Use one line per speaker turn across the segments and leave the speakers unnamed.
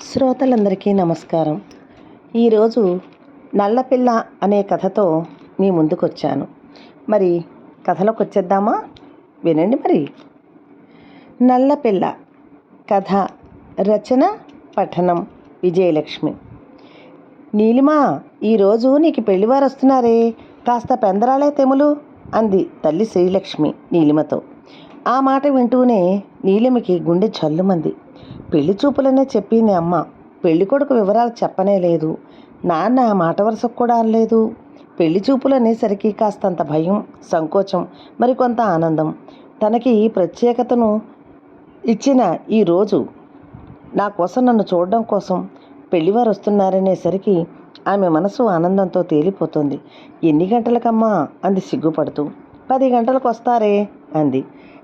శ్రోతలందరికీ నమస్కారం. ఈరోజు నల్లపిల్ల అనే కథతో మీ ముందుకొచ్చాను. మరి కథలోకి వచ్చేద్దామా? వినండి మరి. నల్లపిల్ల కథ రచన పఠనం విజయలక్ష్మి. నీలిమా, ఈరోజు నీకు పెళ్లివారు వస్తున్నారే, కాస్త పెందరాలే తెములు అంది తల్లి శ్రీలక్ష్మి నీలిమతో. ఆ మాట వింటూనే నీలిమకి గుండె చల్లుమంది. పెళ్లి చూపులనే చెప్పింది అమ్మ. పెళ్లి కొడుకు వివరాలు చెప్పనే లేదు. నాన్న మాట వరుసకు కూడా అనలేదు. పెళ్లి చూపులు అనేసరికి కాస్తంత భయం, సంకోచం, మరికొంత ఆనందం. తనకి ప్రత్యేకతను ఇచ్చిన ఈరోజు నా కోసం, నన్ను చూడడం కోసం పెళ్లివారు వస్తున్నారనేసరికి ఆమె మనసు ఆనందంతో తేలిపోతుంది. ఎన్ని గంటలకమ్మా అంది సిగ్గుపడుతూ. 10 గంటలకు వస్తారే అంది.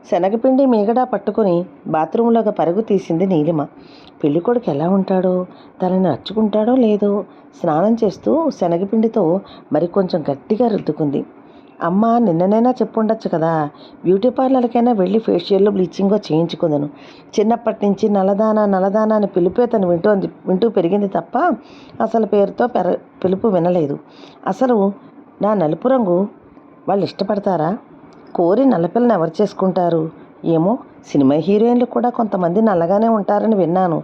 శనగపిండి మీగడ పట్టుకుని బాత్రూంలోకి పరుగు తీసింది నీలిమ. పెళ్ళికొడుకు ఎలా ఉంటాడో, తనని నచ్చుకుంటాడో లేదో స్నానం చేస్తూ శనగపిండితో మరికొంచెం గట్టిగా రుద్దుకుంది. అమ్మ, నిన్ననైనా చెప్పుండొచ్చు కదా, బ్యూటీ పార్లర్కైనా వెళ్ళి ఫేషియల్ బ్లీచింగో చేయించుకుందను. చిన్నప్పటి నుంచి నల్లదానా అని పిలిపే తను వింటూ పెరిగింది తప్ప అసలు పేరుతో పిలుపు వినలేదు. అసలు నా నలుపు రంగు వాళ్ళు ఇష్టపడతారా? కోరి నల్లపిల్లని ఎవరు చేసుకుంటారు? ఏమో, సినిమా హీరోయిన్లు కూడా కొంతమంది నల్లగానే ఉంటారని విన్నాను.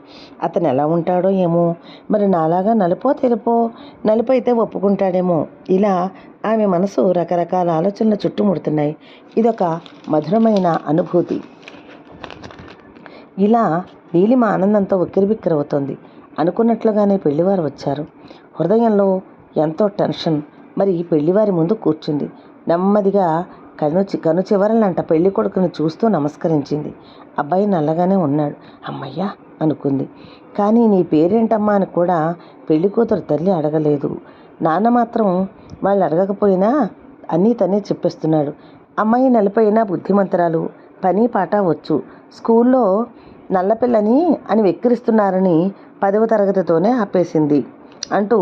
అతను ఎలా ఉంటాడో ఏమో. మరి నాలాగా నలుపో తెలుపో? నలుపు అయితే ఒప్పుకుంటాడేమో. ఇలా ఆమె మనసు రకరకాల ఆలోచనలు చుట్టుముడుతున్నాయి. ఇదొక మధురమైన అనుభూతి. ఇలా నీలిమ ఆనందంతో ఉక్కిరిబిక్కిరవుతోంది. అనుకున్నట్లుగానే పెళ్లివారు వచ్చారు. హృదయంలో ఎంతో టెన్షన్. మరి పెళ్లివారి ముందు కూర్చుంది. నెమ్మదిగా కను చివరలంట పెళ్లి కొడుకుని చూస్తూ నమస్కరించింది. అబ్బాయి నల్లగానే ఉన్నాడు. అమ్మయ్యా అనుకుంది. కానీ నీ పేరేంటమ్మా అని కూడా పెళ్లి కూతురు తల్లి అడగలేదు. నాన్న మాత్రం వాళ్ళు అడగకపోయినా అన్నీ తనే చెప్పేస్తున్నాడు. అమ్మాయి నలిపైనా బుద్ధిమంతురాలు, పని పాట వచ్చు. స్కూల్లో నల్లపిల్లని అని వెక్కిరిస్తున్నారని 10వ తరగతితోనే ఆపేసింది అంటూ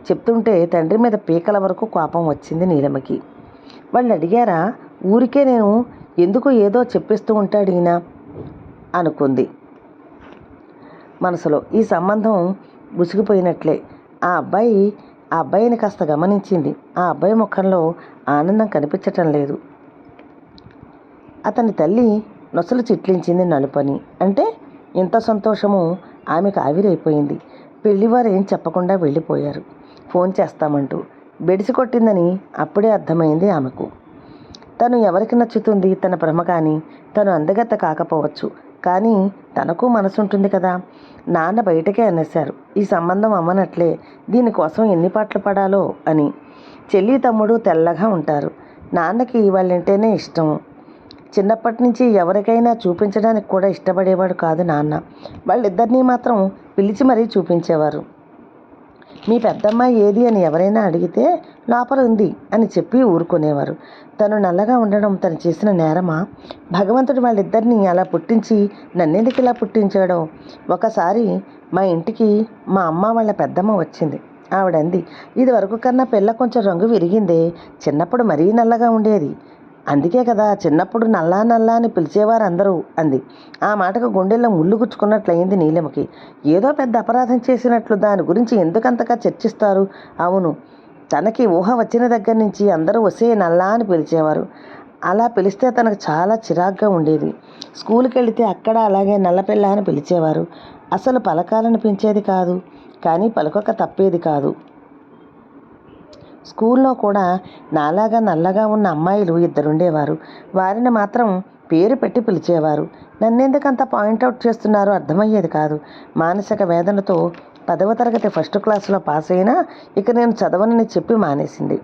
చెప్తుంటే తండ్రి మీద పీకల వరకు కోపం వచ్చింది నీలమ్మకి. వాళ్ళు అడిగారా? ఊరికే నేను ఎందుకు ఏదో చెప్పిస్తూ ఉంటాడు ఈయన అనుకుంది మనసులో. ఈ సంబంధం బుసిగిపోయినట్లే. ఆ అబ్బాయిని కాస్త గమనించింది. ఆ అబ్బాయి ముఖంలో ఆనందం కనిపించటం లేదు. అతని తల్లి నొసలు చిట్లించింది నలుపని. అంటే ఇంత సంతోషము ఆమెకు ఆవిరైపోయింది. పెళ్లివారు ఏం చెప్పకుండా వెళ్ళిపోయారు. ఫోన్ చేస్తామంటూ. బెడిసి కొట్టిందని అప్పుడే అర్థమైంది ఆమెకు. తను ఎవరికి నచ్చుతుంది? తన భ్రమ. కానీ తను అందగత్త కాకపోవచ్చు, కానీ తనకు మనసుంటుంది కదా. నాన్న బయటకే అనేశారు, ఈ సంబంధం అమ్మనట్లే, దీనికోసం ఎన్ని పాటలు పడాలో అని. చెల్లి తమ్ముడు తెల్లగా ఉంటారు. నాన్నకి వాళ్ళంటేనే ఇష్టం. చిన్నప్పటి నుంచి ఎవరికైనా చూపించడానికి కూడా ఇష్టపడేవాడు కాదు నాన్న. వాళ్ళిద్దరినీ మాత్రం పిలిచి మరీ చూపించేవారు. మీ పెద్దమ్మాయి ఏది అని ఎవరైనా అడిగితే లోపల ఉంది అని చెప్పి ఊరుకునేవారు. తను నల్లగా ఉండడం తను చేసిన నేరమా? భగవంతుడు వాళ్ళిద్దరినీ అలా పుట్టించి నన్నెందుకు ఇలా పుట్టించాడో. ఒకసారి మా ఇంటికి మా అమ్మ వాళ్ళ పెద్దమ్మ వచ్చింది. ఆవిడంది, ఇది వరకు కన్నా పిల్ల కొంచెం రంగు విరిగిందే, చిన్నప్పుడు మరీ నల్లగా ఉండేది. అందుకే కదా చిన్నప్పుడు నల్లా అని పిలిచేవారు అందరూ అంది. ఆ మాటకు గుండెల్లో ముళ్ళు గుచ్చుకున్నట్లయింది నీలిమకి. ఏదో పెద్ద అపరాధం చేసినట్లు దాని గురించి ఎందుకంతగా చర్చిస్తారు? అవును, తనకి ఊహ వచ్చిన దగ్గర నుంచి అందరూ వసే నల్లా అని పిలిచేవారు. అలా పిలిస్తే తనకు చాలా చిరాగ్గా ఉండేది. స్కూల్కి వెళితే అక్కడ అలాగే నల్లపిల్ల అని పిలిచేవారు. అసలు పలకాలనిపించేది కాదు, కానీ పలకక తప్పేది కాదు. స్కూల్లో కూడా నాలాగా నల్లగా ఉన్న అమ్మాయిలు 2 ఉండేవారు. వారిని మాత్రం పేరు పెట్టి పిలిచేవారు. నన్నెందుకంత పాయింట్అవుట్ చేస్తున్నారో అర్థమయ్యేది కాదు. మానసిక వేదనతో 10వ తరగతి ఫస్ట్ క్లాసులో పాస్ అయినా ఇక నేను చదవనని చెప్పి మానేసింది.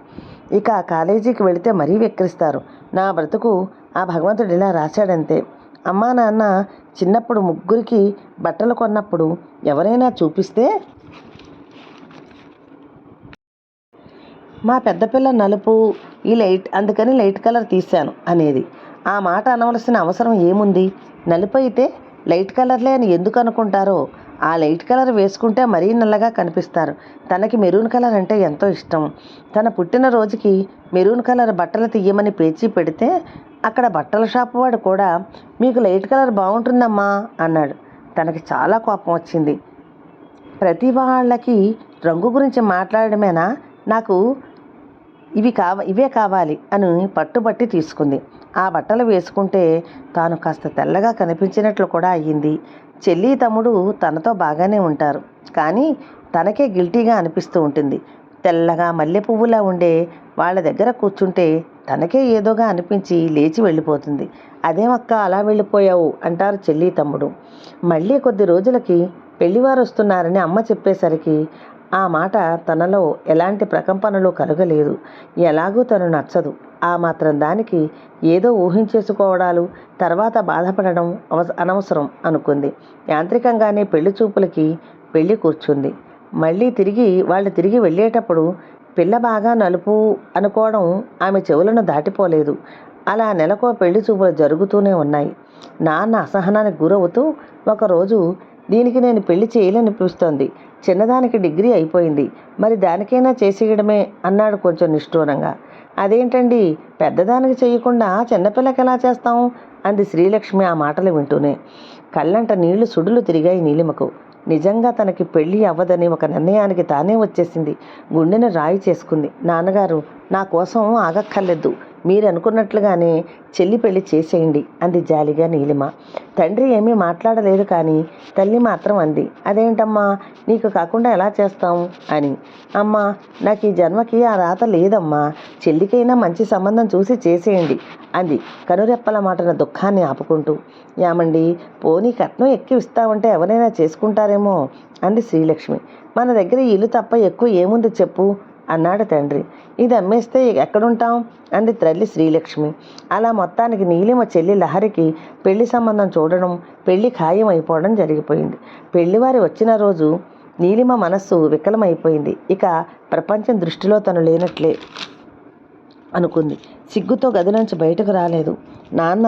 ఇక కాలేజీకి వెళితే మరీ వెక్కిరిస్తారు. నా బ్రతుకు ఆ భగవంతుడు ఇలా రాశాడంతే. అమ్మా నాన్న చిన్నప్పుడు ముగ్గురికి బట్టలు కొన్నప్పుడు ఎవరైనా చూపిస్తే మా పెద్ద పిల్ల నలుపు, ఈ అందుకని లైట్ కలర్ తీశాను అనేది. ఆ మాట అనవలసిన అవసరం ఏముంది? నలుపు అయితే లైట్ కలర్లే అని ఎందుకు అనుకుంటారో. ఆ లైట్ కలర్ వేసుకుంటే మరీ నల్లగా కనిపిస్తారు. తనకి మెరూన్ కలర్ అంటే ఎంతో ఇష్టం. తన పుట్టినరోజుకి మెరూన్ కలర్ బట్టలు తీయమని పేచీ పెడితే అక్కడ బట్టల షాపు వాడు కూడా మీకు లైట్ కలర్ బాగుంటుందమ్మా అన్నాడు. తనకి చాలా కోపం వచ్చింది. ప్రతి వాళ్ళకి రంగు గురించి మాట్లాడమేనా, నాకు ఇవే కావాలి అని పట్టుబట్టి తీసుకుంది. ఆ బట్టలు వేసుకుంటే తాను కాస్త తెల్లగా కనిపించినట్లు కూడా అయ్యింది. చెల్లి తమ్ముడు తనతో బాగానే ఉంటారు, కానీ తనకే గిల్టీగా అనిపిస్తూ ఉంటుంది. తెల్లగా మల్లె పువ్వులా ఉండే వాళ్ళ దగ్గర కూర్చుంటే తనకే ఏదోగా అనిపించి లేచి వెళ్ళిపోతుంది. అదేమక్క అలా వెళ్ళిపోయావు అంటారు చెల్లి తమ్ముడు. మళ్ళీ కొద్ది రోజులకి పెళ్లివారు వస్తున్నారని అమ్మ చెప్పేసరికి ఆ మాట తనలో ఎలాంటి ప్రకంపనలు కలగలేదు. ఎలాగూ తను నచ్చదు. ఆ మాత్రం దానికి ఏదో ఊహించేసుకోవడాలు, తర్వాత బాధపడడం అనవసరం అనుకుంది. యాంత్రికంగానే పెళ్లి చూపులకి వెళ్ళి కూర్చుంది. మళ్ళీ వాళ్ళు తిరిగి వెళ్ళేటప్పుడు పిల్ల బాగా నలుపు అనుకోవడం ఆమె చెవులను దాటిపోలేదు. అలా నెలకో పెళ్లి చూపులు జరుగుతూనే ఉన్నాయి. నాన్న అసహనానికి గురవుతూ ఒకరోజు, దీనికి నేను పెళ్లి చేయలేనిపిస్తోంది, చిన్నదానికి డిగ్రీ అయిపోయింది, మరి దానికైనా చేసేయడమే అన్నాడు కొంచెం నిష్ఠూరంగా. అదేంటండి, పెద్దదానికి చేయకుండా చిన్నపిల్లకి ఎలా చేస్తాం అంది శ్రీలక్ష్మి ఆ మాటలు వింటూనే. కళ్ళంట నీళ్లు సుడులు తిరిగాయి నీలిమకు. నిజంగా తనకి పెళ్ళి అవ్వదని ఒక నిర్ణయానికి తానే వచ్చేసింది. గుండెను రాయి చేసుకుంది. నాన్నగారు, నా కోసం ఆగక్కర్లేదు, మీరు అనుకున్నట్లుగానే చెల్లి పెళ్లి చేసేయండి అంది జాలిగా నీలిమ. తండ్రి ఏమీ మాట్లాడలేదు, కానీ తల్లి మాత్రం అంది, అదేంటమ్మా, నీకు కాకుండా ఎలా చేస్తాం అని. అమ్మా, నాకు ఈ జన్మకి ఆ రాత లేదమ్మా, చెల్లికైనా మంచి సంబంధం చూసి చేసేయండి అంది కనురెప్పల మాటన దుఃఖాన్ని ఆపుకుంటూ. యామండి, పోనీ కట్నం ఎక్కువ ఇస్తామంటే ఎవరైనా చేసుకుంటారేమో అంది శ్రీలక్ష్మి. మన దగ్గర ఇల్లు తప్ప ఎక్కువ ఏముంది చెప్పు అన్నాడు తండ్రి. ఇది అమ్మేస్తే ఎక్కడుంటాం అంది తల్లి శ్రీలక్ష్మి. అలా మొత్తానికి నీలిమ చెల్లి లహరికి పెళ్లి సంబంధం చూడడం, పెళ్లి ఖాయం అయిపోవడం జరిగిపోయింది. పెళ్లివారి వచ్చిన రోజు నీలిమ మనస్సు వికలమైపోయింది. ఇక ప్రపంచం దృష్టిలో తను లేనట్లే అనుకుంది. సిగ్గుతో గదిలోంచి బయటకు రాలేదు. నాన్న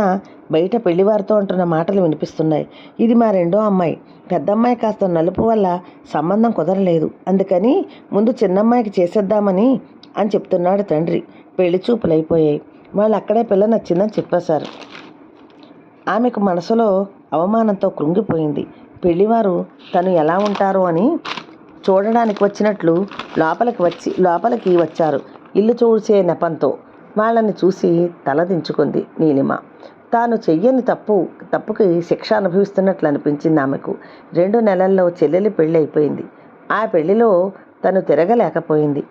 బయట పెళ్లివారితో అంటున్న మాటలు వినిపిస్తున్నాయి. ఇది మా రెండో అమ్మాయి. పెద్దమ్మాయి కాస్త నలుపు వల్ల సంబంధం కుదరలేదు, అందుకని ముందు చిన్నమ్మాయికి చేసేద్దామని అని చెప్తున్నాడు తండ్రి. పెళ్లి చూపులు అయిపోయాయి. వాళ్ళు అక్కడే పిల్ల నచ్చిందని చెప్పేశారు. ఆమెకు మనసులో అవమానంతో కృంగిపోయింది. పెళ్లివారు తను ఎలా ఉంటారు అని చూడడానికి వచ్చినట్లు లోపలికి వచ్చారు. ఇల్లు చూసే నెపంతో వాళ్ళని చూసి తలదించుకుంది నీలిమ. తాను చెయ్యని తప్పుకి శిక్ష అనుభవిస్తున్నట్లు అనిపించింది ఆమెకు. 2 నెలల్లో చెల్లెలి పెళ్ళి అయిపోయింది. ఆ పెళ్లిలో తను తిరగలేకపోయింది.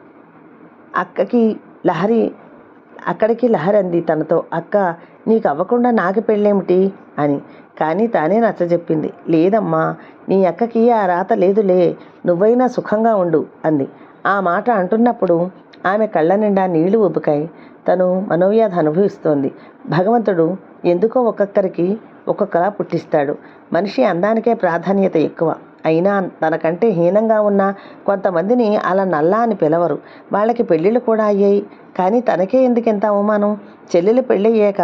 అక్కడికి లహరి అంది తనతో, అక్క, నీకు అవ్వకుండా నాకు పెళ్ళేమిటి అని. కానీ తానే నచ్చజెప్పింది. లేదమ్మా, నీ అక్కకి ఆ రాత లేదులే, నువ్వైనా సుఖంగా ఉండు అంది. ఆ మాట అంటున్నప్పుడు ఆమె కళ్ళ నిండా నీళ్లు ఉబుకాయి. తను మనోవ్యాధి అనుభవిస్తోంది. భగవంతుడు ఎందుకో ఒక్కొక్కరికి ఒక్కొక్కలా పుట్టిస్తాడు. మనిషి అందానికే ప్రాధాన్యత ఎక్కువ. అయినా తనకంటే హీనంగా ఉన్న కొంతమందిని అలా నల్లా అని పిలవరు. వాళ్ళకి పెళ్ళిళ్ళు కూడా అయ్యాయి, కానీ తనకే ఎందుకు ఎంత అవమానం? చెల్లెలు పెళ్ళయ్యాక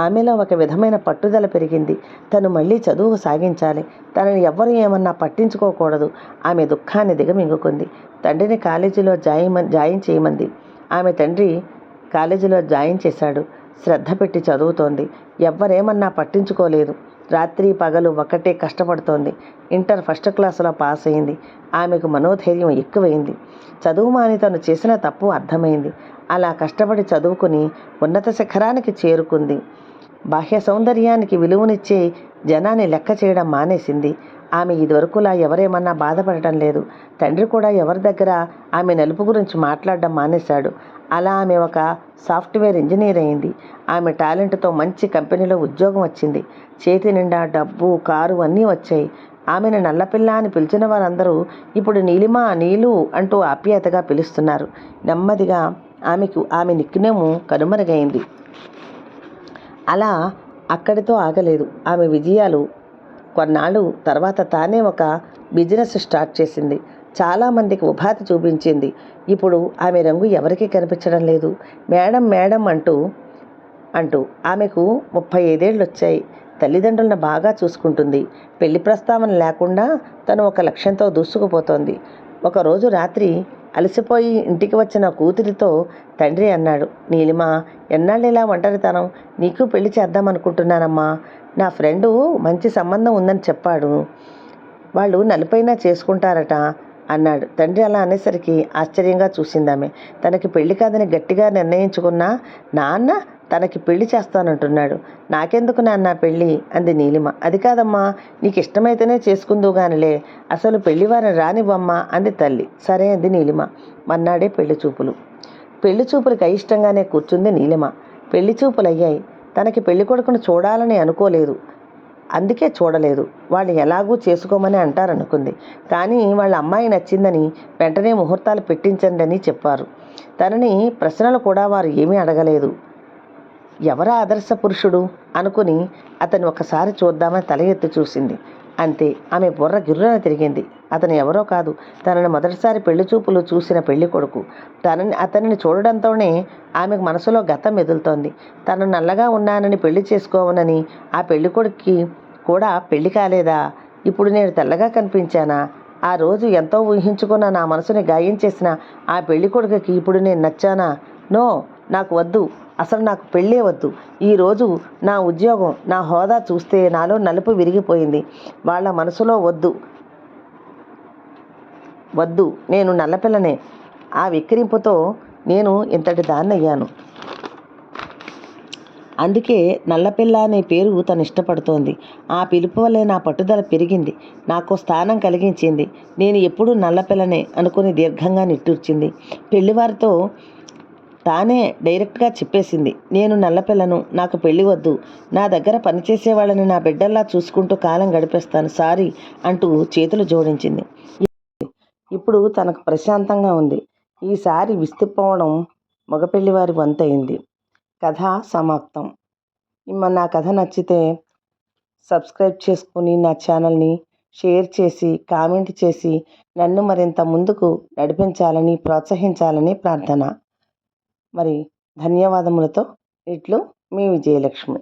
ఆమెలో ఒక విధమైన పట్టుదల పెరిగింది. తను మళ్ళీ చదువు సాగించాలి. తనని ఎవ్వరు ఏమన్నా పట్టించుకోకూడదు. ఆమె దుఃఖాన్ని దిగమింగుకుంది. తండ్రిని కాలేజీలో జాయిన్ చేయమంది. ఆమె తండ్రి కాలేజీలో జాయిన్ చేశాడు. శ్రద్ధ పెట్టి చదువుతోంది. ఎవ్వరేమన్నా పట్టించుకోలేదు. రాత్రి పగలు ఒక్కటే కష్టపడుతోంది. ఇంటర్ ఫస్ట్ క్లాసులో పాస్ అయింది. ఆమెకు మనోధైర్యం ఎక్కువైంది. చదువు మాని తను చేసిన తప్పు అర్థమైంది. అలా కష్టపడి చదువుకుని ఉన్నత శిఖరానికి చేరుకుంది. బాహ్య సౌందర్యానికి విలువనిచ్చే జనాన్ని లెక్క చేయడం మానేసింది. ఆమె ఇదివరకులా ఎవరేమన్నా బాధపడటం లేదు. తండ్రి కూడా ఎవరి దగ్గర ఆమె నలుపు గురించి మాట్లాడడం మానేశాడు. అలా ఆమె ఒక సాఫ్ట్వేర్ ఇంజనీర్ అయింది. ఆమె టాలెంట్తో మంచి కంపెనీలో ఉద్యోగం వచ్చింది. చేతి నిండా డబ్బు, కారు అన్నీ వచ్చాయి. ఆమెను నల్లపిల్ల అని పిలిచిన వారందరూ ఇప్పుడు నీలిమా, నీలు అంటూ ఆప్యాయతగా పిలుస్తున్నారు. నెమ్మదిగా ఆమె నిక్నేము కనుమరుగైంది. అలా అక్కడితో ఆగలేదు. ఆమె విజయాలు కొన్నాళ్ళు తర్వాత తానే ఒక బిజినెస్ స్టార్ట్ చేసింది. చాలామందికి ఉపాధి చూపించింది. ఇప్పుడు ఆమె రంగు ఎవరికీ కనిపించడం లేదు. మేడం మేడం అంటూ ఆమెకు 35 ఏళ్ళు వచ్చాయి. తల్లిదండ్రులను బాగా చూసుకుంటుంది. పెళ్లి ప్రస్తావన లేకుండా తను ఒక లక్ష్యంతో దూసుకుపోతోంది. ఒకరోజు రాత్రి అలసిపోయి ఇంటికి వచ్చిన కూతురితో తండ్రి అన్నాడు, నీలిమా, ఎన్నాళ్ళు ఇలా ఒంటరితనం? నీకు పెళ్లి చేద్దామనుకుంటున్నానమ్మా. నా ఫ్రెండు మంచి సంబంధం ఉందని చెప్పాడు. వాళ్ళు నలుపైనా చేసుకుంటారట అన్నాడు. తండ్రి అలా అనేసరికి ఆశ్చర్యంగా చూసిందామె. తనకి పెళ్లి కాదని గట్టిగా నిర్ణయించుకున్నా నాన్న తనకి పెళ్లి చేస్తానంటున్నాడు. నాకెందుకు నాన్న పెళ్ళి అంది నీలిమ. అది కాదమ్మా, నీకు ఇష్టమైతేనే చేసుకుందువు గానిలే, అసలు పెళ్లివారిని రానివ్వమ్మా అంది తల్లి. సరే అంది నీలిమ. మన్నాడే పెళ్లి చూపులు. పెళ్లి చూపులకి అయిష్టంగానే కూర్చుంది నీలిమ. పెళ్లి చూపులయ్యాయి. తనకి పెళ్లి కొడుకును చూడాలని అనుకోలేదు, అందుకే చూడలేదు. వాళ్ళు ఎలాగూ చేసుకోమని అంటారనుకుంది. కానీ వాళ్ళ అమ్మాయి నచ్చిందని వెంటనే ముహూర్తాలు పెట్టించండి అని చెప్పారు. తనని ప్రశ్నలు కూడా వారు ఏమీ అడగలేదు. ఎవరా ఆదర్శ పురుషుడు అనుకుని అతను ఒకసారి చూద్దామని తల ఎత్తి చూసింది. అంతే, ఆమె బుర్ర గిర్రున తిరిగింది. అతను ఎవరో కాదు, తనని మొదటిసారి పెళ్లి చూపులు చూసిన పెళ్లి కొడుకు. అతనిని చూడడంతోనే ఆమెకు మనసులో గతం మెదులుతోంది. తను నల్లగా ఉన్నానని పెళ్లి చేసుకోవనని ఆ పెళ్లి కొడుక్కి కూడా పెళ్లి కాలేదా? ఇప్పుడు నేను తెల్లగా కనిపించానా? ఆ రోజు ఎంతో ఊహించుకున్న నా మనసుని గాయం చేసిన ఆ పెళ్లి కొడుకుకి ఇప్పుడు నేను నచ్చానా? నో, నాకు వద్దు, అసలు నాకు పెళ్ళే వద్దు. ఈరోజు నా ఉద్యోగం, నా హోదా చూస్తే నాలో నలుపు విరిగిపోయింది. వాళ్ళ మనసులో వద్దు వద్దు, నేను నల్లపిల్లనే. ఆ వెక్కిరింపుతో నేను ఇంతటి దాన్నయ్యాను. అందుకే నల్లపిల్ల అనే పేరు తను ఇష్టపడుతోంది. ఆ పిలుపు వల్లే నా పట్టుదల పెరిగింది, నాకు స్థానం కలిగించింది. నేను ఎప్పుడూ నల్లపిల్లనే అనుకుని దీర్ఘంగా నిట్టూర్చింది. పెళ్లివారితో తానే డైరెక్ట్గా చెప్పేసింది, నేను నల్లపిల్లను, నాకు పెళ్లి వద్దు, నా దగ్గర పనిచేసే వాళ్ళని నా బిడ్డల్లా చూసుకుంటూ కాలం గడిపేస్తాను, సారీ అంటూ చేతులు జోడించింది. ఇప్పుడు తనకు ప్రశాంతంగా ఉంది. ఈసారి విస్తుపోవడం మగపెళ్లివారి వంతయింది. కథ సమాప్తం. నా కథ నచ్చితే సబ్స్క్రైబ్ చేసుకుని నా ఛానల్ని షేర్ చేసి కామెంట్ చేసి నన్ను మరింత ముందుకు నడిపించాలని ప్రోత్సహించాలని ప్రార్థన. మరి ధన్యవాదములతో ఇట్లు మీ విజయలక్ష్మి.